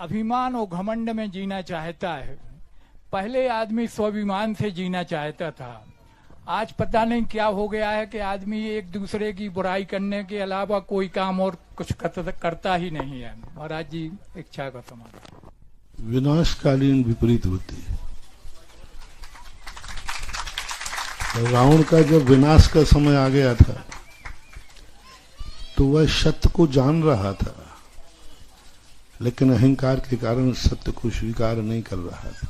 अभिमान और घमंड में जीना चाहता है। पहले आदमी स्वाभिमान से जीना चाहता था, आज पता नहीं क्या हो गया है कि आदमी एक दूसरे की बुराई करने के अलावा कोई काम और कुछ करता ही नहीं है। महाराज जी, इच्छा का समाधान। विनाशकालीन विपरीत बुद्धि। रावण का जब विनाश का समय आ गया था तो वह सत्य को जान रहा था, लेकिन अहंकार के कारण सत्य को स्वीकार नहीं कर रहा था।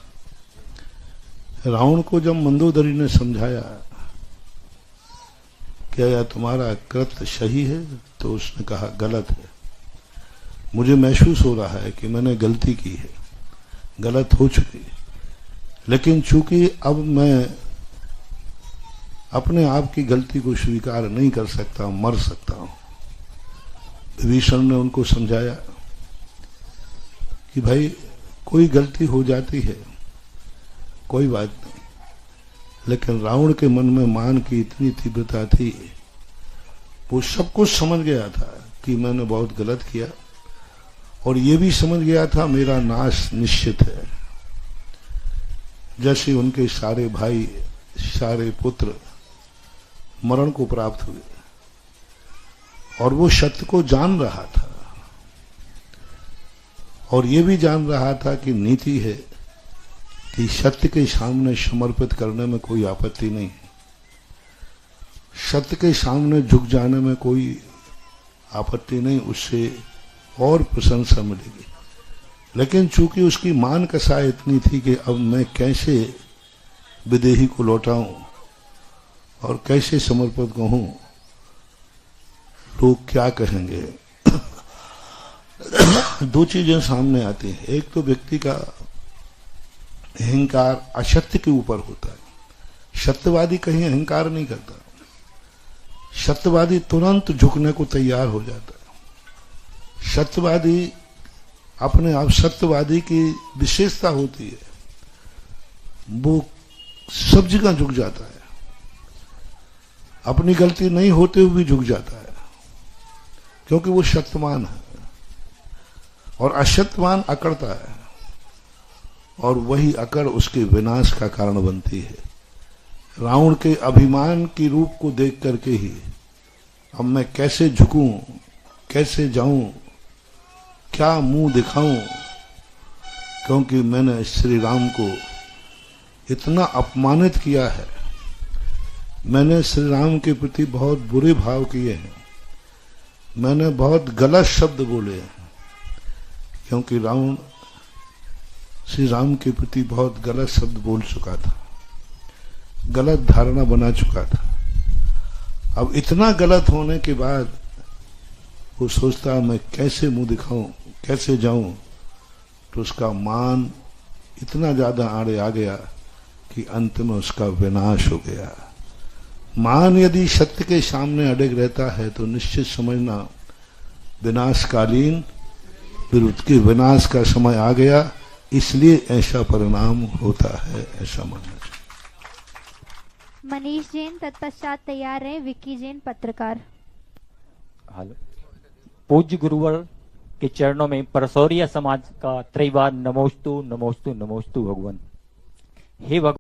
रावण को जब मंदोदरी ने समझाया क्या यह तुम्हारा कृत्य सही है, तो उसने कहा गलत है। मुझे महसूस हो रहा है कि मैंने गलती की है, गलत हो चुकी, लेकिन चूंकि अब मैं अपने आप की गलती को स्वीकार नहीं कर सकता, मर सकता हूं। विभीषण ने उनको समझाया कि भाई कोई गलती हो जाती है, कोई बात नहीं, लेकिन रावण के मन में मान की इतनी तीव्रता थी, वो सब कुछ समझ गया था कि मैंने बहुत गलत किया, और ये भी समझ गया था मेरा नाश निश्चित है। जैसे उनके सारे भाई, सारे पुत्र मरण को प्राप्त हुए, और वो सत्य को जान रहा था, और ये भी जान रहा था कि नीति है कि सत्य के सामने समर्पित करने में कोई आपत्ति नहीं है, सत्य के सामने झुक जाने में कोई आपत्ति नहीं, उससे और प्रशंसा मिलेगी। लेकिन चूंकि उसकी मान कसा इतनी थी कि अब मैं कैसे विदेही को लौटाऊं और कैसे समर्पित कहूं, लोग क्या कहेंगे। दो चीजें सामने आती हैं। एक तो व्यक्ति का अहंकार असत्य के ऊपर होता है। सत्यवादी कहीं अहंकार नहीं करता, सत्यवादी तुरंत झुकने को तैयार हो जाता है। सत्यवादी अपने आप, सत्यवादी की विशेषता होती है, वो सब जगह झुक जाता है, अपनी गलती नहीं होते हुए भी झुक जाता है, क्योंकि वो सत्यवान है। और असत्यवान अकड़ता है, और वही अकड़ उसके विनाश का कारण बनती है। रावण के अभिमान की रूप को देख करके ही अब मैं कैसे झुकूं, कैसे जाऊं, क्या मुंह दिखाऊं, क्योंकि मैंने श्री राम को इतना अपमानित किया है, मैंने श्री राम के प्रति बहुत बुरे भाव किए हैं, मैंने बहुत गलत शब्द बोले हैं, क्योंकि रावण श्री राम के प्रति बहुत गलत शब्द बोल चुका था, गलत धारणा बना चुका था। अब इतना गलत होने के बाद वो सोचता मैं कैसे मुंह दिखाऊं, कैसे जाऊं, तो उसका मान इतना ज्यादा आड़े आ गया कि अंत में उसका विनाश हो गया। मान यदि सत्य के सामने अड़े रहता है तो निश्चित समझना विनाशकालीन विरुद्ध के विनाश का समय आ गया, इसलिए ऐसा परिणाम होता है, ऐसा मानना चाहिए। मनीष जैन तत्पश्चात तैयार हैं विक्की जैन पत्रकार। हेलो, पूज्य गुरुवर के चरणों में परसौरिया समाज का त्रैवार नमोस्तु नमोस्तु नमोस्तु भगवान। हे भगवान।